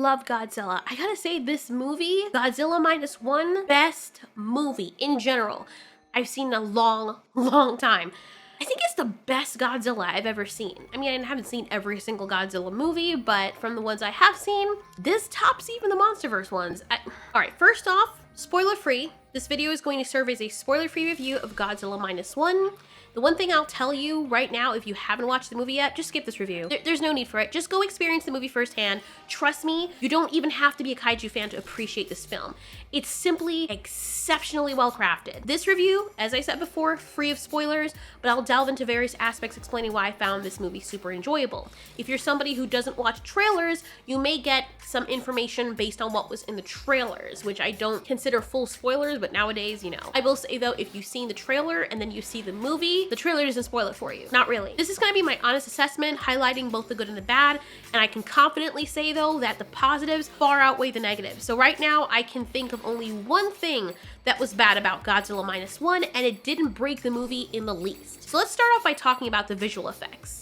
love Godzilla. I gotta say, this movie, Godzilla Minus One, best movie in general I've seen in a long time. I think it's the best Godzilla I've ever seen. I mean, I haven't seen every single Godzilla movie, but from the ones I have seen, this tops even the MonsterVerse ones. All right, first off, spoiler-free. This video is going to serve as a spoiler-free review of Godzilla Minus One. The one thing I'll tell you right now, if you haven't watched the movie yet, just skip this review. There's no need for it. Just go experience the movie firsthand. Trust me, you don't even have to be a kaiju fan to appreciate this film. It's simply exceptionally well crafted. This review, as I said before, free of spoilers, but I'll delve into various aspects explaining why I found this movie super enjoyable. If you're somebody who doesn't watch trailers, you may get some information based on what was in the trailers, which I don't consider full spoilers, but nowadays, you know. I will say though, if you've seen the trailer and then you see the movie, the trailer doesn't spoil it for you. Not really. This is gonna be my honest assessment, highlighting both the good and the bad, and I can confidently say though that the positives far outweigh the negatives. So right now, I can think of only one thing that was bad about Godzilla Minus One, and it didn't break the movie in the least. So let's start off by talking about the visual effects.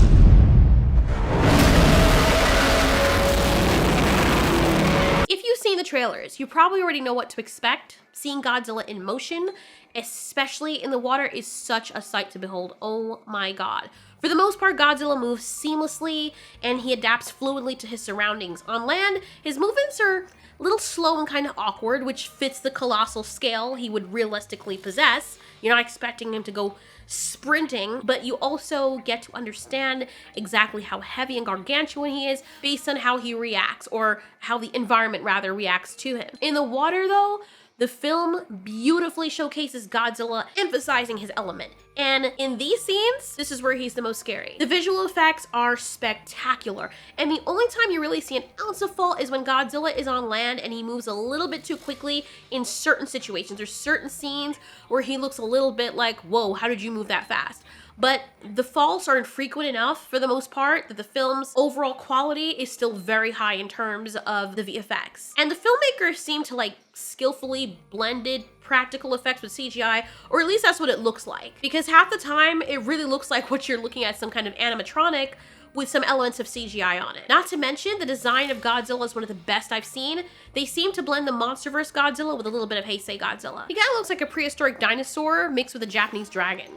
If you've seen the trailers, you probably already know what to expect. Seeing Godzilla in motion, especially in the water, is such a sight to behold. Oh my god. For the most part, Godzilla moves seamlessly and he adapts fluidly to his surroundings. On land, his movements are a little slow and kind of awkward, which fits the colossal scale he would realistically possess. You're not expecting him to go sprinting, but you also get to understand exactly how heavy and gargantuan he is based on how he reacts, or how the environment rather reacts to him. In the water though, the film beautifully showcases Godzilla, emphasizing his element. And in these scenes, this is where he's the most scary. The visual effects are spectacular, and the only time you really see an ounce of fault is when Godzilla is on land and he moves a little bit too quickly in certain situations. There's certain scenes where he looks a little bit like, whoa, how did you move that fast? But the faults are infrequent enough for the most part that the film's overall quality is still very high in terms of the VFX. And the filmmakers seem to like skillfully blended practical effects with CGI, or at least that's what it looks like. Because half the time it really looks like what you're looking at, some kind of animatronic with some elements of CGI on it. Not to mention, the design of Godzilla is one of the best I've seen. They seem to blend the MonsterVerse Godzilla with a little bit of Heisei Godzilla. He kind of looks like a prehistoric dinosaur mixed with a Japanese dragon.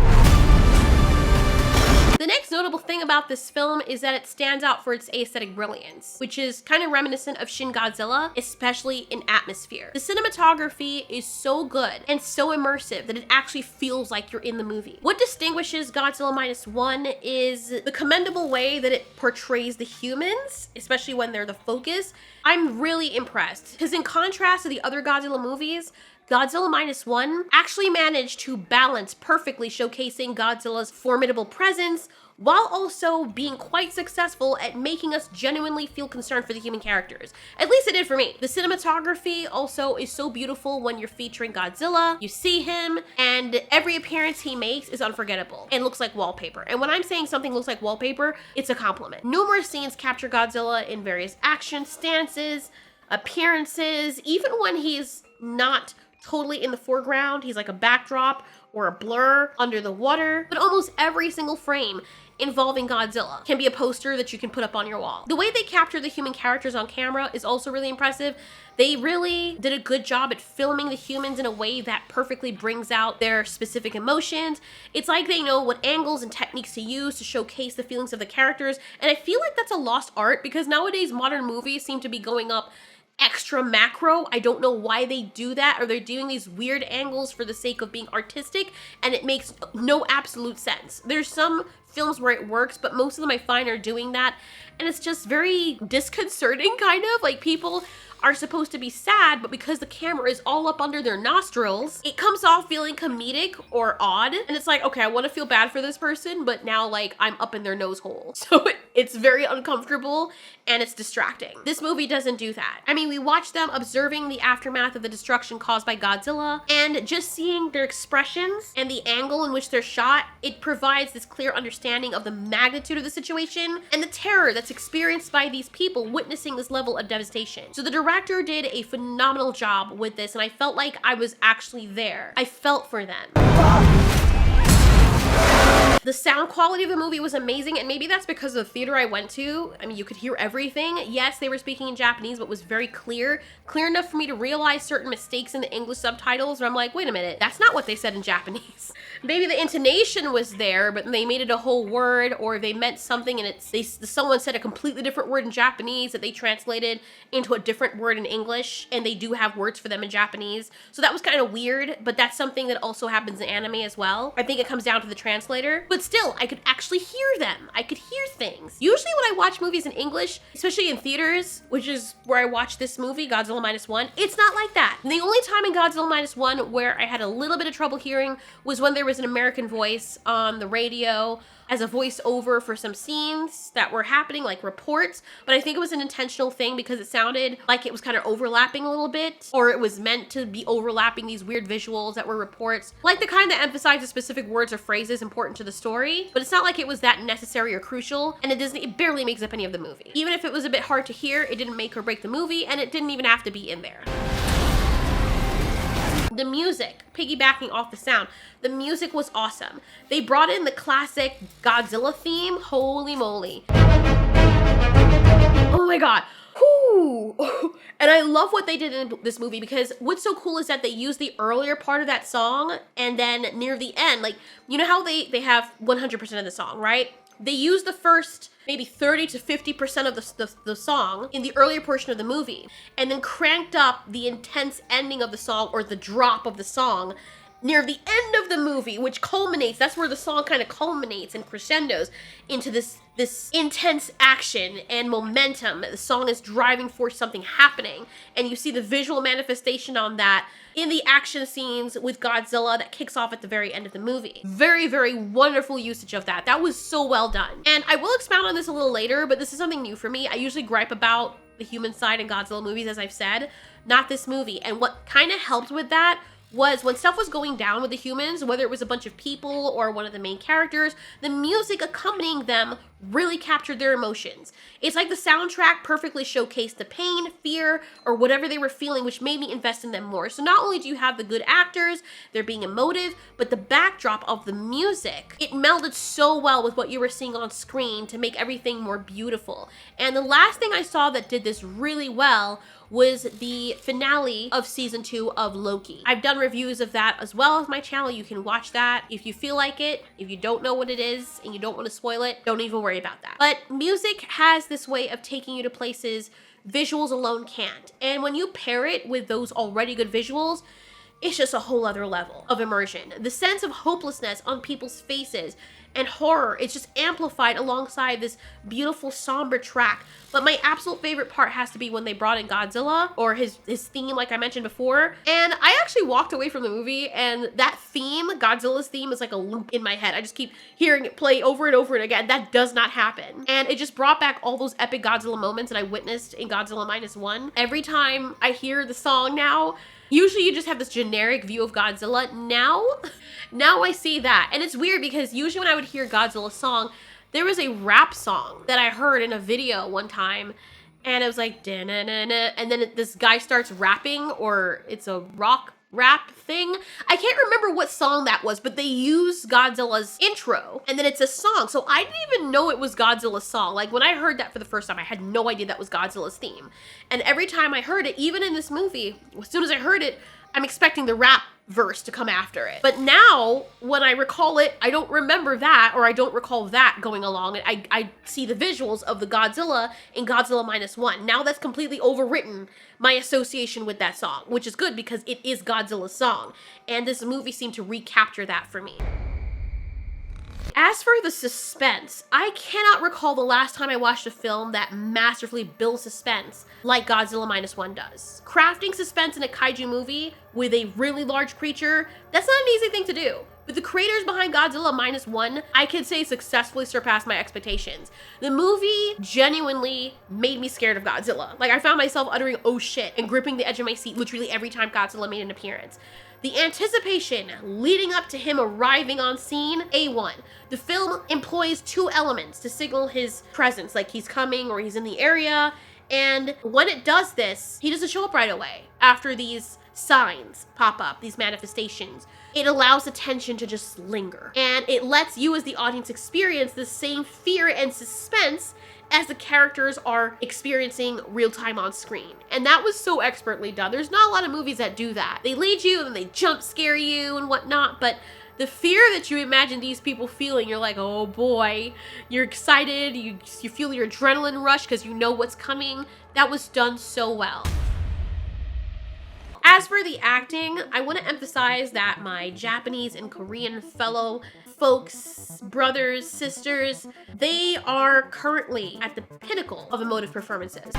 The next notable thing about this film is that it stands out for its aesthetic brilliance, which is kind of reminiscent of Shin Godzilla, especially in atmosphere. The cinematography is so good and so immersive that it actually feels like you're in the movie. What distinguishes Godzilla Minus One is the commendable way that it portrays the humans, especially when they're the focus. I'm really impressed, because in contrast to the other Godzilla movies, Godzilla Minus One actually managed to balance perfectly, showcasing Godzilla's formidable presence while also being quite successful at making us genuinely feel concerned for the human characters. At least it did for me. The cinematography also is so beautiful when you're featuring Godzilla. You see him, and every appearance he makes is unforgettable and looks like wallpaper. And when I'm saying something looks like wallpaper, it's a compliment. Numerous scenes capture Godzilla in various action stances, appearances, even when he's not totally in the foreground, he's like a backdrop or a blur under the water. But almost every single frame involving Godzilla can be a poster that you can put up on your wall. The way they capture the human characters on camera is also really impressive. They really did a good job at filming the humans in a way that perfectly brings out their specific emotions. It's like they know what angles and techniques to use to showcase the feelings of the characters, and I feel like that's a lost art because nowadays modern movies seem to be going up extra macro. I don't know why they do that, or they're doing these weird angles for the sake of being artistic, and it makes no absolute sense. There's some films where it works, but most of them I find are doing that, and it's just very disconcerting, kind of. Like, people are supposed to be sad, but because the camera is all up under their nostrils, it comes off feeling comedic or odd. And it's like, okay, I want to feel bad for this person, but now like I'm up in their nose hole. So it's very uncomfortable and it's distracting. This movie doesn't do that. I mean, we watch them observing the aftermath of the destruction caused by Godzilla, and just seeing their expressions and the angle in which they're shot, it provides this clear understanding of the magnitude of the situation and the terror that's experienced by these people witnessing this level of devastation. So the director did a phenomenal job with this, and I felt like I was actually there. I felt for them. The The sound quality of the movie was amazing, and maybe that's because of the theater I went to. I mean, you could hear everything. Yes, they were speaking in Japanese, but it was very clear enough for me to realize certain mistakes in the English subtitles where I'm like, wait a minute, that's not what they said in Japanese. Maybe the intonation was there, but they made it a whole word, or they meant something and someone said a completely different word in Japanese that they translated into a different word in English, and they do have words for them in Japanese. So that was kind of weird, but that's something that also happens in anime as well. I think it comes down to the translator, but still, I could actually hear them. I could hear things. Usually when I watch movies in English, especially in theaters, which is where I watched this movie, Godzilla Minus One, it's not like that. And the only time in Godzilla Minus One where I had a little bit of trouble hearing was when there was an American voice on the radio as a voiceover for some scenes that were happening, like reports, but I think it was an intentional thing because it sounded like it was kind of overlapping a little bit, or it was meant to be overlapping these weird visuals that were reports, like the kind that emphasizes specific words or phrases important to the story, but it's not like it was that necessary or crucial, and it barely makes up any of the movie. Even if it was a bit hard to hear, it didn't make or break the movie, and it didn't even have to be in there. The music, piggybacking off the sound, the music was awesome. They brought in the classic Godzilla theme. Holy moly. Oh my god. Whew. And I love what they did in this movie, because what's so cool is that they used the earlier part of that song, and then near the end, like, you know how they have 100% of the song, right? They used the first maybe 30 to 50% of the song in the earlier portion of the movie, and then cranked up the intense ending of the song, or the drop of the song, near the end of the movie, which culminates, that's where the song kind of culminates and crescendos into this intense action and momentum. The song is driving for something happening, and you see the visual manifestation on that in the action scenes with Godzilla that kicks off at the very end of the movie. Very, very wonderful usage of that. That was so well done. And I will expound on this a little later, but this is something new for me. I usually gripe about the human side in Godzilla movies, as I've said, not this movie. And what kind of helped with that was when stuff was going down with the humans, whether it was a bunch of people or one of the main characters, the music accompanying them really captured their emotions. It's like the soundtrack perfectly showcased the pain, fear, or whatever they were feeling, which made me invest in them more. So not only do you have the good actors, they're being emotive, but the backdrop of the music, it melded so well with what you were seeing on screen to make everything more beautiful. And the last thing I saw that did this really well was the finale of season 2 of Loki. I've done reviews of that as well as my channel. You can watch that if you feel like it. If you don't know what it is and you don't want to spoil it, don't even worry about that. But music has this way of taking you to places visuals alone can't. And when you pair it with those already good visuals, it's just a whole other level of immersion. The sense of hopelessness on people's faces and horror, it's just amplified alongside this beautiful somber track. But my absolute favorite part has to be when they brought in Godzilla, or his theme, like I mentioned before. And I actually walked away from the movie, and that theme, Godzilla's theme, is like a loop in my head. I just keep hearing it play over and over and again. That does not happen. And it just brought back all those epic Godzilla moments that I witnessed in Godzilla Minus One. Every time I hear the song now, usually you just have this generic view of Godzilla. Now I see that. And it's weird because usually when I would hear Godzilla's song, there was a rap song that I heard in a video one time, and it was like, da-na-na-na, and then this guy starts rapping, or it's a rock rap thing. I can't remember what song that was, but they used Godzilla's intro, and then it's a song. So I didn't even know it was Godzilla's song. Like, when I heard that for the first time, I had no idea that was Godzilla's theme. And every time I heard it, even in this movie, as soon as I heard it, I'm expecting the rap verse to come after it. But now, when I recall it, I don't remember that, or I don't recall that going along. And I see the visuals of the Godzilla in Godzilla Minus One. Now that's completely overwritten my association with that song, which is good because it is Godzilla's song. And this movie seemed to recapture that for me. As for the suspense, I cannot recall the last time I watched a film that masterfully builds suspense like Godzilla Minus One does. Crafting suspense in a kaiju movie with a really large creature, that's not an easy thing to do. But the creators behind Godzilla Minus One, I could say successfully surpassed my expectations. The movie genuinely made me scared of Godzilla. Like, I found myself uttering "oh shit" and gripping the edge of my seat literally every time Godzilla made an appearance. The anticipation leading up to him arriving on scene, A1. The film employs two elements to signal his presence, like he's coming or he's in the area. And when it does this, he doesn't show up right away. After these signs pop up, these manifestations, it allows the tension to just linger. And it lets you as the audience experience the same fear and suspense as the characters are experiencing real time on screen. And that was so expertly done. There's not a lot of movies that do that. They lead you and they jump scare you and whatnot, but the fear that you imagine these people feeling, you're like, oh boy, you're excited, you feel your adrenaline rush because you know what's coming. That was done so well. As for the acting, I want to emphasize that my Japanese and Korean fellow folks, brothers, sisters, they are currently at the pinnacle of emotive performances.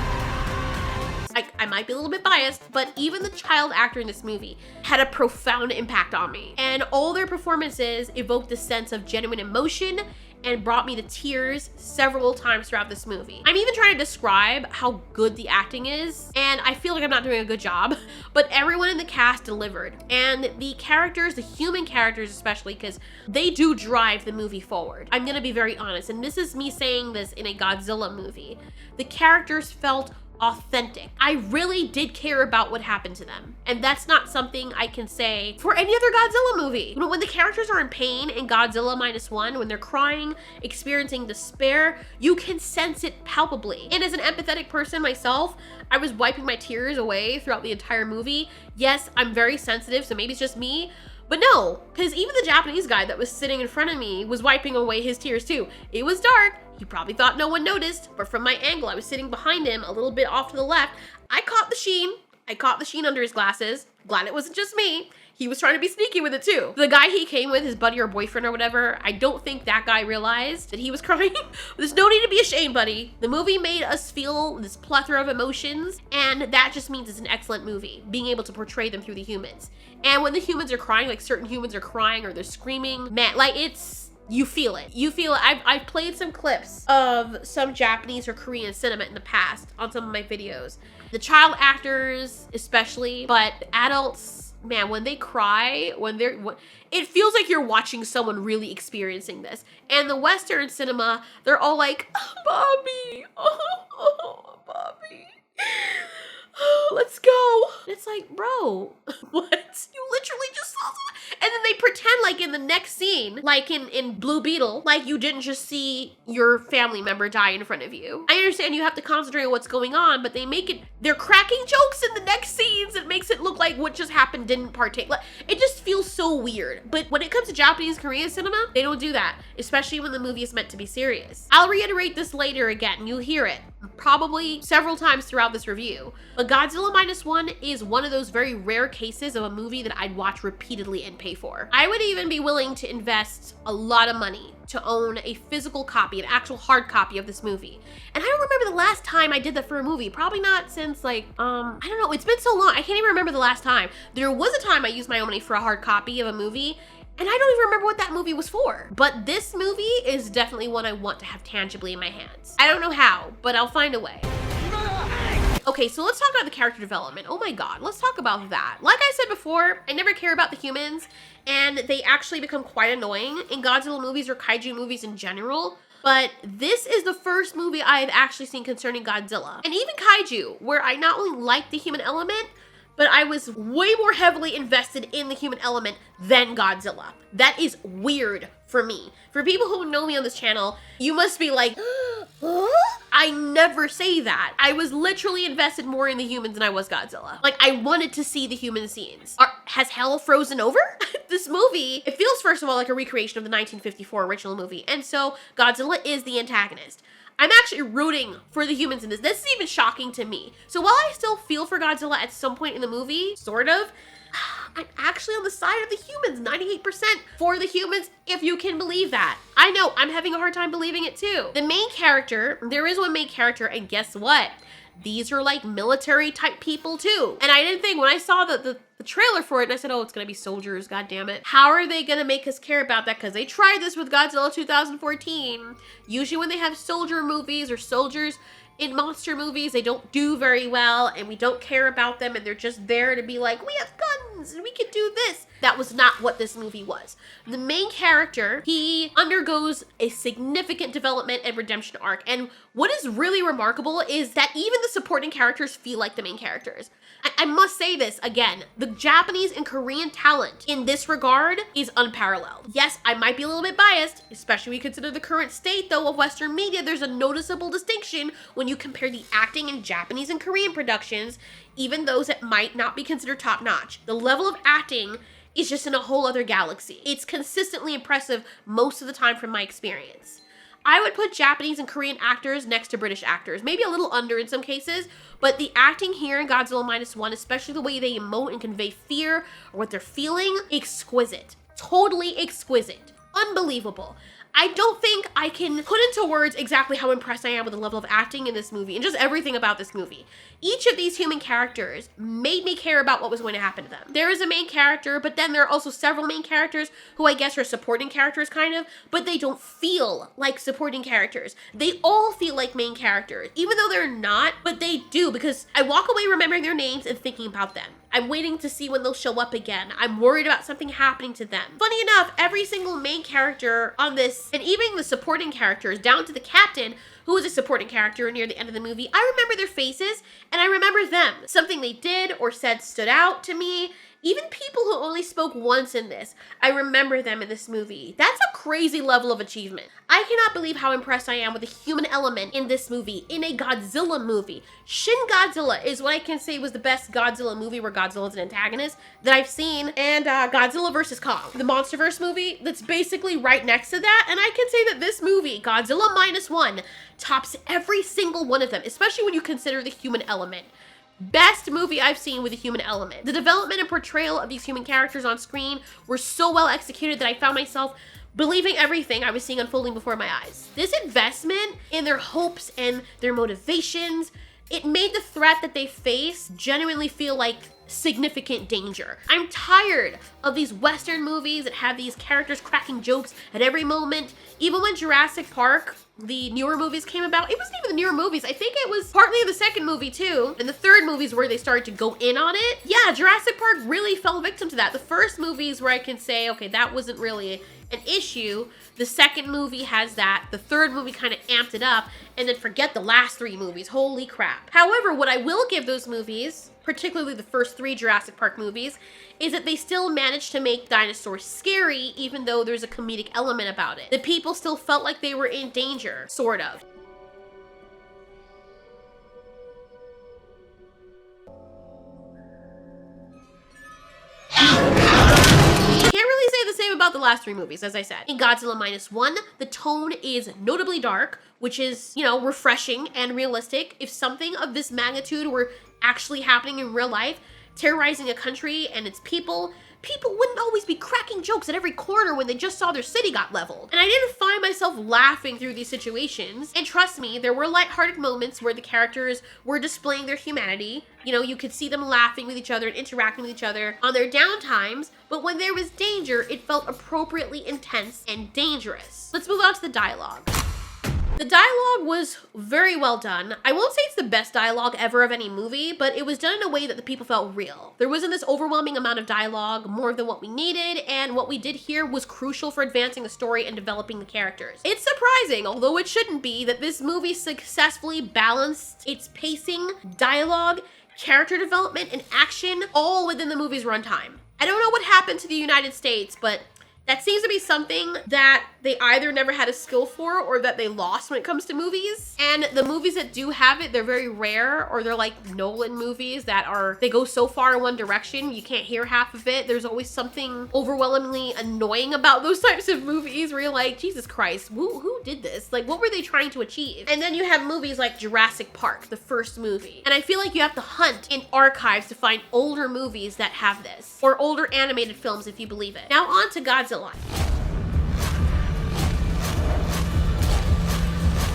I might be a little bit biased, but even the child actor in this movie had a profound impact on me. And all their performances evoked a sense of genuine emotion and brought me to tears several times throughout this movie. I'm even trying to describe how good the acting is, and I feel like I'm not doing a good job, but everyone in the cast delivered. And the characters, the human characters especially, because they do drive the movie forward. I'm gonna be very honest, and this is me saying this in a Godzilla movie. The characters felt authentic. I really did care about what happened to them. And that's not something I can say for any other Godzilla movie. When the characters are in pain in Godzilla Minus One, when they're crying, experiencing despair, you can sense it palpably. And as an empathetic person myself, I was wiping my tears away throughout the entire movie. Yes, I'm very sensitive, so maybe it's just me. But no, because even the Japanese guy that was sitting in front of me was wiping away his tears too. It was dark. He probably thought no one noticed, but from my angle, I was sitting behind him a little bit off to the left. I caught the sheen. I caught the sheen under his glasses. Glad it wasn't just me. He was trying to be sneaky with it too. The guy he came with, his buddy or boyfriend or whatever, I don't think that guy realized that he was crying. There's no need to be ashamed, buddy. The movie made us feel this plethora of emotions, and that just means it's an excellent movie, being able to portray them through the humans. And when the humans are crying, like certain humans are crying or they're screaming, man, like you feel it. You feel it. I've played some clips of some Japanese or Korean cinema in the past on some of my videos. The child actors especially, but adults, man, when they cry, it feels like you're watching someone really experiencing this. And the Western cinema, they're all like, oh, Bobby, oh, Bobby. Let's go. It's like, bro, what? You literally just saw someone. And then they pretend like in the next scene, like in Blue Beetle, like you didn't just see your family member die in front of you. I understand you have to concentrate on what's going on, but they're cracking jokes in the next scenes. It makes it look like what just happened didn't partake. Like, it just feels so weird. But when it comes to Japanese, Korean cinema, they don't do that, especially when the movie is meant to be serious. I'll reiterate this later again. You'll hear it probably several times throughout this review. But Godzilla Minus One is one of those very rare cases of a movie that I'd watch repeatedly and pay for. I would even be willing to invest a lot of money to own a physical copy, an actual hard copy of this movie. And I don't remember the last time I did that for a movie. Probably not since I don't know, it's been so long. I can't even remember the last time. There was a time I used my own money for a hard copy of a movie, and I don't even remember what that movie was for. But this movie is definitely one I want to have tangibly in my hands. I don't know how, but I'll find a way. Okay, so let's talk about the character development. Oh my god, let's talk about that. Like I said before, I never care about the humans, and they actually become quite annoying in Godzilla movies or kaiju movies in general. But this is the first movie I have actually seen concerning Godzilla. And even kaiju, where I not only like the human element, but I was way more heavily invested in the human element than Godzilla. That is weird for me. For people who know me on this channel, you must be like, I never say that. I was literally invested more in the humans than I was Godzilla. Like, I wanted to see the human scenes. Has hell frozen over? This movie, it feels first of all like a recreation of the 1954 original movie. And so Godzilla is the antagonist. I'm actually rooting for the humans in this. This is even shocking to me. So while I still feel for Godzilla at some point in the movie, sort of, I'm actually on the side of the humans, 98% for the humans, if you can believe that. I know, I'm having a hard time believing it too. The main character, there is one main character, and guess what? These are like military type people too. And I didn't think, when I saw the trailer for it, and I said, oh, it's gonna be soldiers, god damn it. How are they gonna make us care about that? Because they tried this with Godzilla 2014. Usually when they have soldier movies or soldiers, in monster movies. They don't do very well and we don't care about them and they're just there to be like, we have guns and we can do this. That was not what this movie was. The main character, he undergoes a significant development and redemption arc. And what is really remarkable is that even the supporting characters feel like the main characters. I must say this again, the Japanese and Korean talent in this regard is unparalleled. Yes, I might be a little bit biased, especially when you consider the current state though of Western media. There's a noticeable distinction when you compare the acting in Japanese and Korean productions, even those that might not be considered top-notch. The level of acting is just in a whole other galaxy. It's consistently impressive most of the time from my experience. I would put Japanese and Korean actors next to British actors, maybe a little under in some cases, but the acting here in Godzilla Minus One, especially the way they emote and convey fear or what they're feeling, exquisite. Totally exquisite. Unbelievable. I don't think I can put into words exactly how impressed I am with the level of acting in this movie and just everything about this movie. Each of these human characters made me care about what was going to happen to them. There is a main character, but then there are also several main characters who I guess are supporting characters kind of, but they don't feel like supporting characters. They all feel like main characters, even though they're not, but they do because I walk away remembering their names and thinking about them. I'm waiting to see when they'll show up again. I'm worried about something happening to them. Funny enough, every single main character on this, and even the supporting characters, down to the captain, who was a supporting character near the end of the movie, I remember their faces, and I remember them. Something they did or said stood out to me. Even people who only spoke once in this, I remember them in this movie. That's a crazy level of achievement. I cannot believe how impressed I am with the human element in this movie, in a Godzilla movie. Shin Godzilla is what I can say was the best Godzilla movie where Godzilla is an antagonist that I've seen, and Godzilla vs. Kong, the MonsterVerse movie that's basically right next to that, and I can say that this movie, Godzilla Minus One, tops every single one of them, especially when you consider the human element. Best movie I've seen with a human element. The development and portrayal of these human characters on screen were so well executed that I found myself believing everything I was seeing unfolding before my eyes. This investment in their hopes and their motivations, it made the threat that they face genuinely feel like significant danger. I'm tired of these Western movies that have these characters cracking jokes at every moment. Even when Jurassic Park, the newer movies came about, it wasn't even the newer movies. I think it was partly the second movie too. And the third movie's where they started to go in on it. Yeah, Jurassic Park really fell victim to that. The first movie's where I can say, okay, that wasn't really an issue. The second movie has that. The third movie kind of amped it up. And then forget the last three movies. Holy crap. However, what I will give those movies, particularly the first three Jurassic Park movies, is that they still managed to make dinosaurs scary even though there's a comedic element about it. The people still felt like they were in danger, sort of. Can't really say the same about the last three movies, as I said. In Godzilla Minus One, the tone is notably dark, which is, you know, refreshing and realistic. If something of this magnitude were actually happening in real life, terrorizing a country and its people wouldn't always be cracking jokes at every corner when they just saw their city got leveled. And I didn't find myself laughing through these situations. And trust me, there were lighthearted moments where the characters were displaying their humanity. You know, you could see them laughing with each other and interacting with each other on their downtimes. But when there was danger, it felt appropriately intense and dangerous. Let's move on to the dialogue. The dialogue was very well done. I won't say it's the best dialogue ever of any movie, but it was done in a way that the people felt real. There wasn't this overwhelming amount of dialogue, more than what we needed, and what we did here was crucial for advancing the story and developing the characters. It's surprising, although it shouldn't be, that this movie successfully balanced its pacing, dialogue, character development, and action all within the movie's runtime. I don't know what happened to the United States, but that seems to be something that they either never had a skill for or that they lost when it comes to movies. And the movies that do have it, they're very rare, or they're like Nolan movies that they go so far in one direction, you can't hear half of it. There's always something overwhelmingly annoying about those types of movies where you're like, Jesus Christ, who did this? Like, what were they trying to achieve? And then you have movies like Jurassic Park, the first movie. And I feel like you have to hunt in archives to find older movies that have this, or older animated films if you believe it. Now on to Godzilla.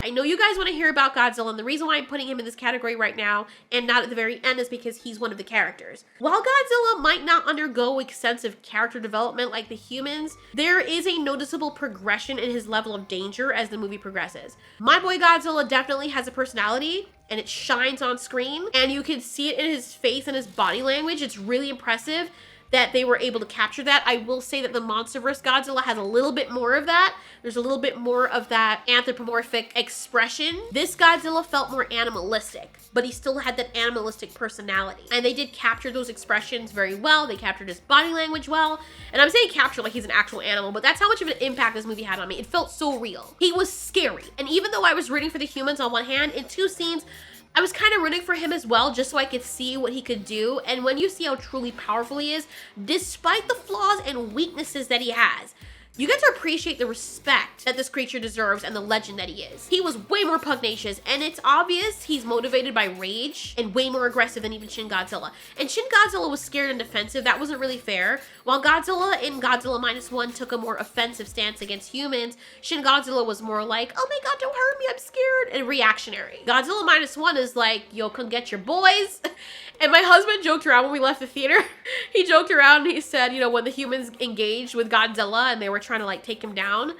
I know you guys want to hear about Godzilla, and the reason why I'm putting him in this category right now and not at the very end is because he's one of the characters. While Godzilla might not undergo extensive character development like the humans, there is a noticeable progression in his level of danger as the movie progresses. My boy Godzilla definitely has a personality, and it shines on screen, and you can see it in his face and his body language. It's really impressive that they were able to capture that. I will say that the MonsterVerse Godzilla has a little bit more of that. There's a little bit more of that anthropomorphic expression. This Godzilla felt more animalistic, but he still had that animalistic personality. And they did capture those expressions very well. They captured his body language well. And I'm saying capture like he's an actual animal, but that's how much of an impact this movie had on me. It felt so real. He was scary. And even though I was rooting for the humans on one hand, in two scenes, I was kind of rooting for him as well, just so I could see what he could do. And when you see how truly powerful he is, despite the flaws and weaknesses that he has, you get to appreciate the respect that this creature deserves and the legend that he is. He was way more pugnacious, and it's obvious he's motivated by rage and way more aggressive than even Shin Godzilla. And Shin Godzilla was scared and defensive. That wasn't really fair. While Godzilla in Godzilla Minus One took a more offensive stance against humans, Shin Godzilla was more like, oh my god, don't hurt me, I'm scared, and reactionary. Godzilla Minus One is like, yo, come get your boys. And my husband joked around when we left the theater. He joked around and he said, you know, when the humans engaged with Godzilla and they were trying to like take him down,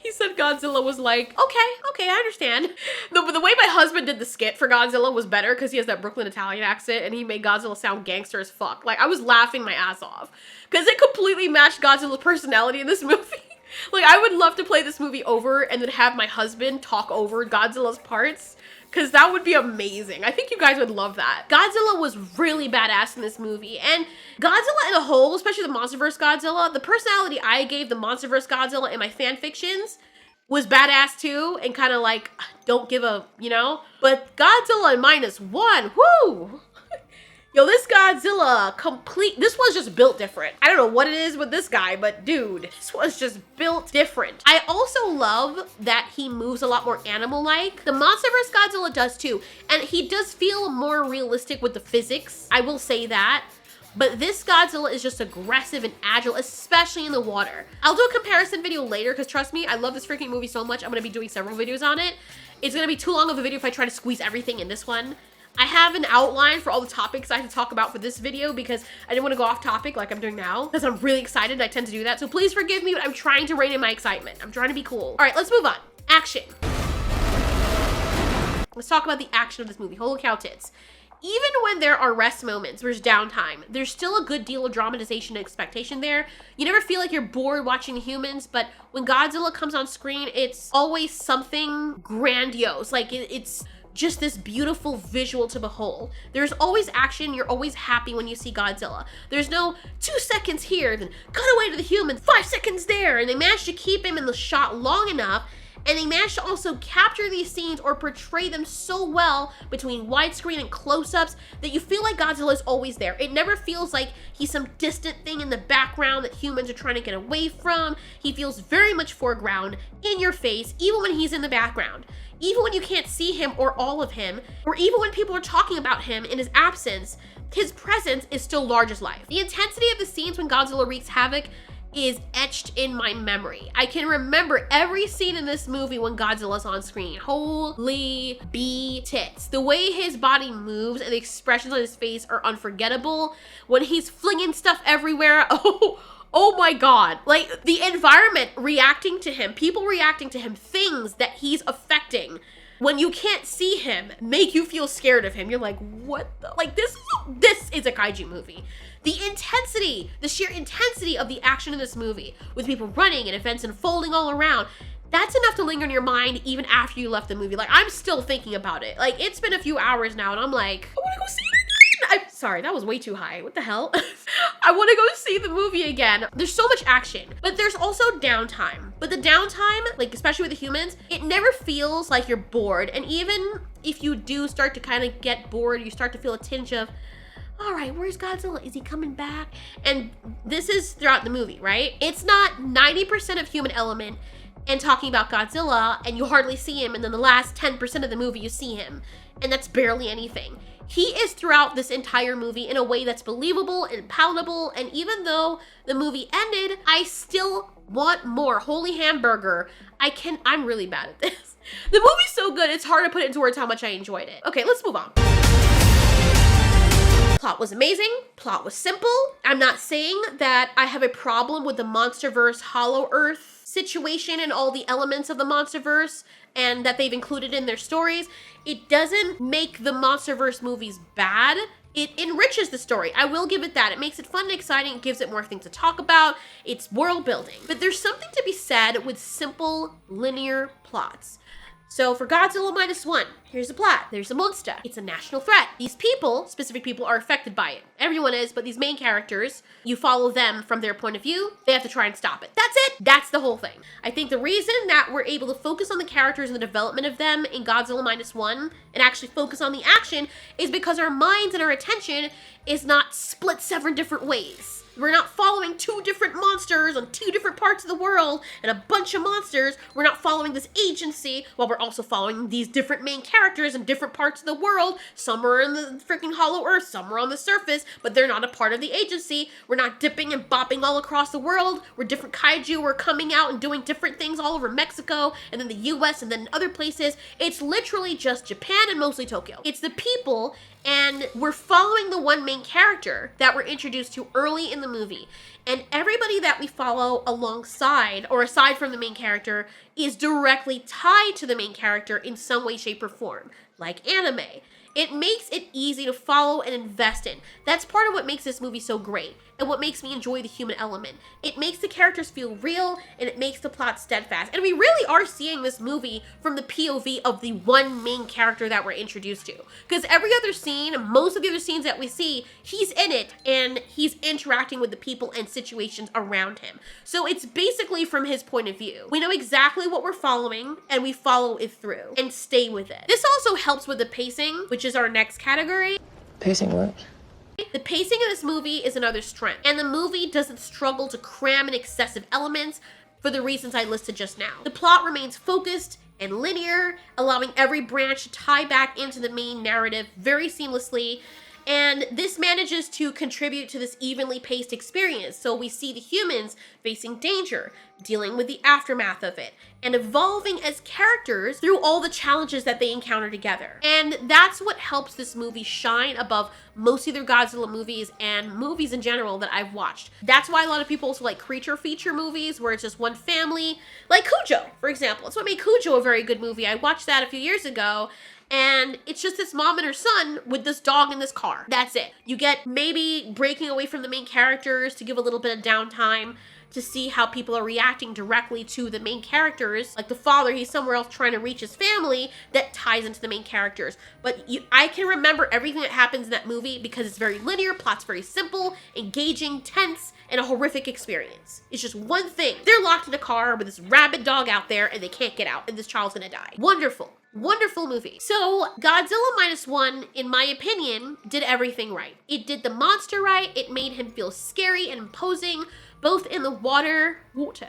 he said Godzilla was like, okay, I understand. The way my husband did the skit for Godzilla was better because he has that Brooklyn Italian accent and he made Godzilla sound gangster as fuck. Like, I was laughing my ass off because it completely matched Godzilla's personality in this movie. Like, I would love to play this movie over and then have my husband talk over Godzilla's parts, because that would be amazing. I think you guys would love that. Godzilla was really badass in this movie. And Godzilla in a whole, especially the MonsterVerse Godzilla, the personality I gave the MonsterVerse Godzilla in my fan fictions was badass too. And kind of like, don't give a, you know? But Godzilla Minus One, whoo! Yo, this Godzilla this was just built different. I don't know what it is with this guy, but dude, this was just built different. I also love that he moves a lot more animal-like. The MonsterVerse Godzilla does too, and he does feel more realistic with the physics. I will say that. But this Godzilla is just aggressive and agile, especially in the water. I'll do a comparison video later, because trust me, I love this freaking movie so much, I'm gonna be doing several videos on it. It's gonna be too long of a video if I try to squeeze everything in this one. I have an outline for all the topics I have to talk about for this video because I didn't want to go off topic like I'm doing now because I'm really excited and I tend to do that. So please forgive me, but I'm trying to rein in my excitement. I'm trying to be cool. All right, let's move on. Action. Let's talk about the action of this movie. Holy cow tits. Even when there are rest moments, there's downtime, there's still a good deal of dramatization and expectation there. You never feel like you're bored watching humans, but when Godzilla comes on screen, it's always something grandiose. Like it's just this beautiful visual to behold. There's always action. You're always happy when you see Godzilla. There's no 2 seconds here, then cut away to the human, 5 seconds there. And they managed to keep him in the shot long enough. And they managed to also capture these scenes or portray them so well between widescreen and close-ups that you feel like Godzilla is always there. It never feels like he's some distant thing in the background that humans are trying to get away from. He feels very much foreground, in your face, even when he's in the background. Even when you can't see him or all of him, or even when people are talking about him in his absence, his presence is still large as life. The intensity of the scenes when Godzilla wreaks havoc is etched in my memory. I can remember every scene in this movie when Godzilla's on screen. Holy tits. The way his body moves and the expressions on his face are unforgettable. When he's flinging stuff everywhere, oh my god. Like, the environment reacting to him, people reacting to him, things that he's affecting when you can't see him make you feel scared of him. You're like, what the? Like, this is a kaiju movie. The intensity, the sheer intensity of the action in this movie, with people running and events unfolding all around, that's enough to linger in your mind even after you left the movie. Like, I'm still thinking about it. Like, it's been a few hours now and I'm like, I wanna go see it again. I'm sorry, that was way too high. What the hell? I wanna go see the movie again. There's so much action, but there's also downtime. But the downtime, like especially with the humans, it never feels like you're bored. And even if you do start to kind of get bored, you start to feel a tinge of, all right, where's Godzilla? Is he coming back? And this is throughout the movie, right? It's not 90% of human element and talking about Godzilla and you hardly see him, and then the last 10% of the movie you see him, and that's barely anything. He is throughout this entire movie in a way that's believable and palatable, and even though the movie ended, I still want more. Holy hamburger. I'm really bad at this. The movie's so good, it's hard to put it into words how much I enjoyed it. Okay, let's move on. Plot was amazing. Plot was simple. I'm not saying that I have a problem with the MonsterVerse Hollow Earth situation and all the elements of the MonsterVerse and that they've included in their stories. It doesn't make the MonsterVerse movies bad. It enriches the story. I will give it that. It makes it fun and exciting. It gives it more things to talk about. It's world building. But there's something to be said with simple, linear plots. So for Godzilla Minus One, here's the plot. There's a monster. It's a national threat. These people, specific people, are affected by it. Everyone is, but these main characters, you follow them from their point of view. They have to try and stop it. That's it. That's the whole thing. I think the reason that we're able to focus on the characters and the development of them in Godzilla Minus One and actually focus on the action is because our minds and our attention is not split 7 different ways. We're not following 2 different monsters on 2 different parts of the world and a bunch of monsters. We're not following this agency while we're also following these different main characters in different parts of the world. Some are in the freaking Hollow Earth, some are on the surface, but they're not a part of the agency. We're not dipping and bopping all across the world. We're different kaiju. We're coming out and doing different things all over Mexico and then the US and then other places. It's literally just Japan and mostly Tokyo. It's the people, and we're following the one main character that we're introduced to early in the movie. And everybody that we follow alongside or aside from the main character is directly tied to the main character in some way, shape, or form, like anime. It makes it easy to follow and invest in. That's part of what makes this movie so great and what makes me enjoy the human element. It makes the characters feel real and it makes the plot steadfast. And we really are seeing this movie from the POV of the one main character that we're introduced to. Because every other scene, most of the other scenes that we see, he's in it and he's interacting with the people and situations around him. So it's basically from his point of view. We know exactly what we're following and we follow it through and stay with it. This also helps with the pacing, which is our next category. Pacing what? The pacing of this movie is another strength, and the movie doesn't struggle to cram in excessive elements for the reasons I listed just now. The plot remains focused and linear, allowing every branch to tie back into the main narrative very seamlessly, and this manages to contribute to this evenly paced experience. So we see the humans facing danger, dealing with the aftermath of it, and evolving as characters through all the challenges that they encounter together. And that's what helps this movie shine above most other Godzilla movies and movies in general that I've watched. That's why a lot of people also like creature feature movies where it's just one family, like Cujo, for example. It's what made Cujo a very good movie. I watched that a few years ago, and it's just this mom and her son with this dog in this car. That's it. You get maybe breaking away from the main characters to give a little bit of downtime to see how people are reacting directly to the main characters. Like the father, he's somewhere else trying to reach his family, that ties into the main characters. But I can remember everything that happens in that movie because it's very linear, plot's very simple, engaging, tense, and a horrific experience. It's just one thing. They're locked in a car with this rabid dog out there and they can't get out and this child's gonna die. Wonderful. Wonderful movie. So Godzilla Minus One, in my opinion, did everything right. It did the monster right. It made him feel scary and imposing, both in the water,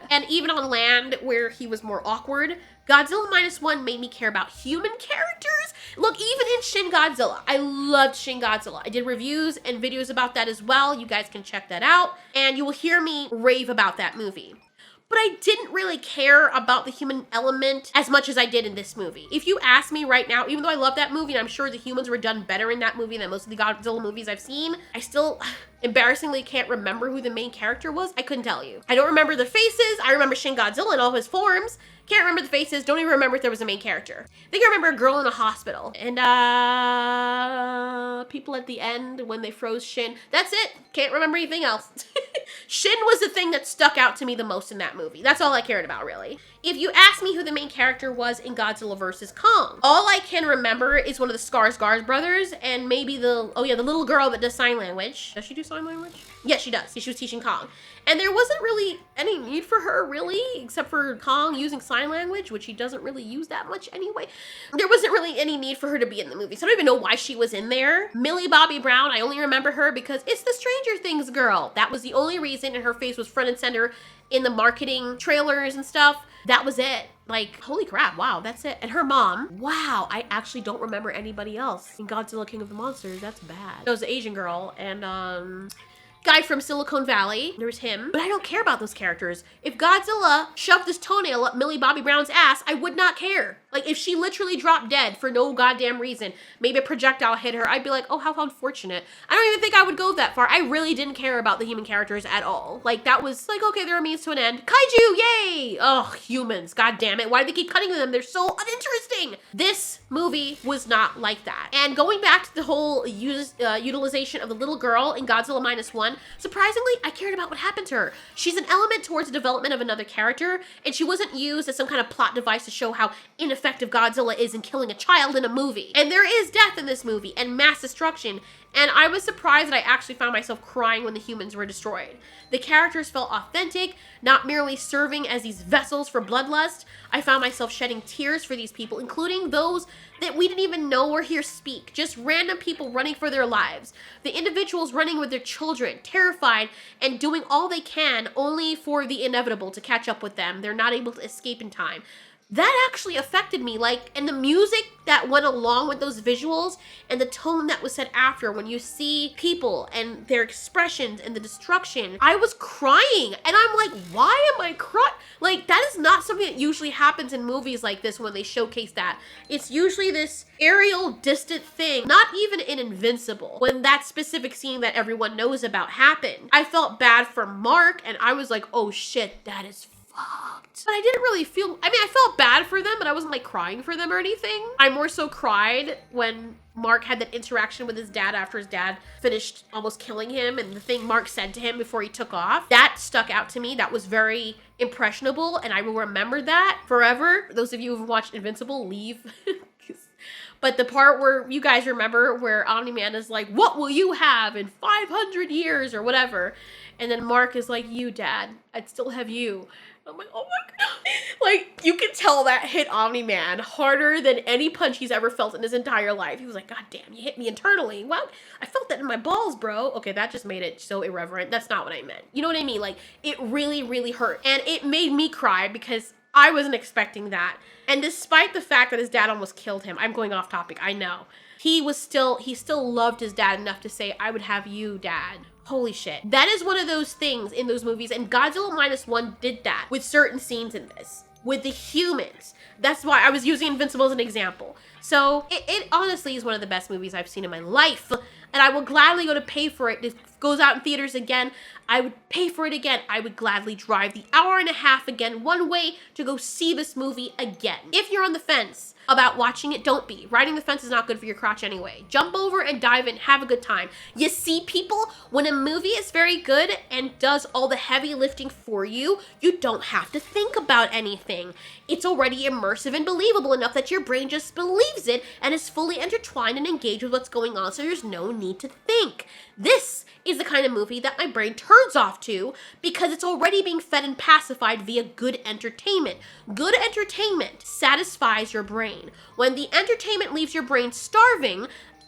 and even on land where he was more awkward. Godzilla Minus One made me care about human characters. Look, even in Shin Godzilla, I loved Shin Godzilla. I did reviews and videos about that as well. You guys can check that out, and you will hear me rave about that movie. But I didn't really care about the human element as much as I did in this movie. If you ask me right now, even though I love that movie and I'm sure the humans were done better in that movie than most of the Godzilla movies I've seen, I still embarrassingly can't remember who the main character was. I couldn't tell you. I don't remember the faces. I remember Shin Godzilla in all his forms. Can't remember the faces. Don't even remember if there was a main character. I think I remember a girl in a hospital. And people at the end when they froze Shin. That's it. Can't remember anything else. Shin was the thing that stuck out to me the most in that movie. That's all I cared about, really. If you ask me who the main character was in Godzilla vs. Kong, all I can remember is one of the Skarsgård brothers and maybe the little girl that does sign language. Does she do sign language? Yes, she does. She was teaching Kong. And there wasn't really any need for her, really, except for Kong using sign language, which he doesn't really use that much anyway. There wasn't really any need for her to be in the movie, so I don't even know why she was in there. Millie Bobby Brown, I only remember her because it's the Stranger Things girl. That was the only reason, and her face was front and center in the marketing trailers and stuff. That was it. Like, holy crap, wow, that's it. And her mom, wow, I actually don't remember anybody else in Godzilla King of the Monsters. That's bad. It was the Asian girl, and guy from Silicon Valley. There's him. But I don't care about those characters. If Godzilla shoved his toenail up Millie Bobby Brown's ass, I would not care. Like, if she literally dropped dead for no goddamn reason, maybe a projectile hit her, I'd be like, oh, how unfortunate. I don't even think I would go that far. I really didn't care about the human characters at all. Like, that was like, okay, they're a means to an end. Kaiju, yay! Ugh, humans, god damn it. Why do they keep cutting them? They're so uninteresting. This movie was not like that. And going back to the whole utilization of the little girl in Godzilla Minus One, surprisingly, I cared about what happened to her. She's an element towards the development of another character, and she wasn't used as some kind of plot device to show how ineffective Godzilla is in killing a child in a movie. And there is death in this movie and mass destruction, and I was surprised that I actually found myself crying when the humans were destroyed. The characters felt authentic, not merely serving as these vessels for bloodlust. I found myself shedding tears for these people, including those that we didn't even know or hear speak. Just random people running for their lives. The individuals running with their children, terrified and doing all they can only for the inevitable to catch up with them. They're not able to escape in time. That actually affected me, like, and the music that went along with those visuals and the tone that was set after when you see people and their expressions and the destruction, I was crying, and I'm like, why am I crying? Like, that is not something that usually happens in movies like this when they showcase that. It's usually this aerial, distant thing, not even in Invincible, when that specific scene that everyone knows about happened. I felt bad for Mark, and I was like, oh shit, that is fucked. But I didn't really feel, I mean, I felt bad for them, but I wasn't like crying for them or anything. I more so cried when Mark had that interaction with his dad after his dad finished almost killing him, and the thing Mark said to him before he took off. That stuck out to me. That was very impressionable, and I will remember that forever. Those of you who've watched Invincible, leave. But the part where you guys remember where Omni-Man is like, what will you have in 500 years or whatever? And then Mark is like, you, Dad, I'd still have you. I'm like, oh my God. Like, you could tell that hit Omni-Man harder than any punch he's ever felt in his entire life. He was like, God damn, you hit me internally. Well, I felt that in my balls, bro. Okay, that just made it so irreverent. That's not what I meant. You know what I mean? Like, it really, really hurt. And it made me cry because I wasn't expecting that. And despite the fact that his dad almost killed him, I'm going off topic, I know. He still loved his dad enough to say, I would have you, Dad. Holy shit. That is one of those things in those movies, and Godzilla Minus One did that with certain scenes in this, with the humans. That's why I was using Invincible as an example. So it honestly is one of the best movies I've seen in my life, and I will gladly go to pay for it. If it goes out in theaters again, I would pay for it again. I would gladly drive the hour and a half again, one way, to go see this movie again. If you're on the fence about watching it, don't be. Riding the fence is not good for your crotch anyway. Jump over and dive in, have a good time. You see, people, when a movie is very good and does all the heavy lifting for you, you don't have to think about anything. It's already immersive and believable enough that your brain just believes it and is fully intertwined and engaged with what's going on, so there's no need to think. This is the kind of movie that my brain turns off to because it's already being fed and pacified via good entertainment. Good entertainment satisfies your brain. When the entertainment leaves your brain starving,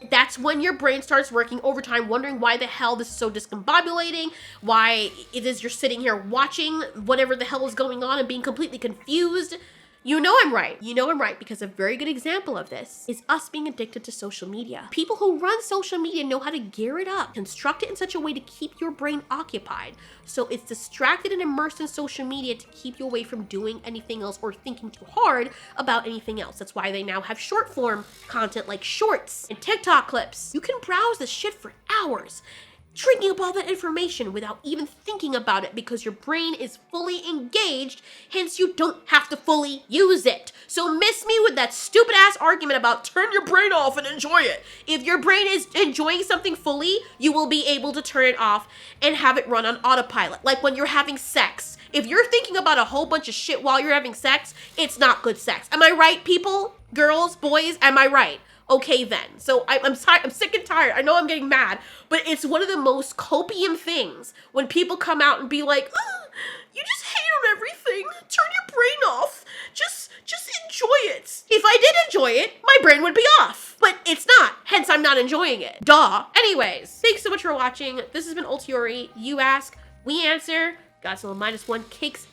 that's when your brain starts working overtime, wondering why the hell this is so discombobulating, why it is you're sitting here watching whatever the hell is going on and being completely confused. You know I'm right. You know I'm right, because a very good example of this is us being addicted to social media. People who run social media know how to gear it up, construct it in such a way to keep your brain occupied. So it's distracted and immersed in social media to keep you away from doing anything else or thinking too hard about anything else. That's why they now have short form content like shorts and TikTok clips. You can browse this shit for hours, drinking up all that information without even thinking about it because your brain is fully engaged, hence you don't have to fully use it. So miss me with that stupid ass argument about turn your brain off and enjoy it. If your brain is enjoying something fully, you will be able to turn it off and have it run on autopilot. Like when you're having sex. If you're thinking about a whole bunch of shit while you're having sex, it's not good sex. Am I right, people? Girls, boys, am I right? Okay then. So I'm sick and tired. I know I'm getting mad, but it's one of the most copium things when people come out and be like, oh, you just hate on everything. Turn your brain off. Just enjoy it. If I did enjoy it, my brain would be off. But it's not. Hence, I'm not enjoying it. Duh. Anyways, thanks so much for watching. This has been Ultiori. You ask, we answer. Godzilla Minus One kicks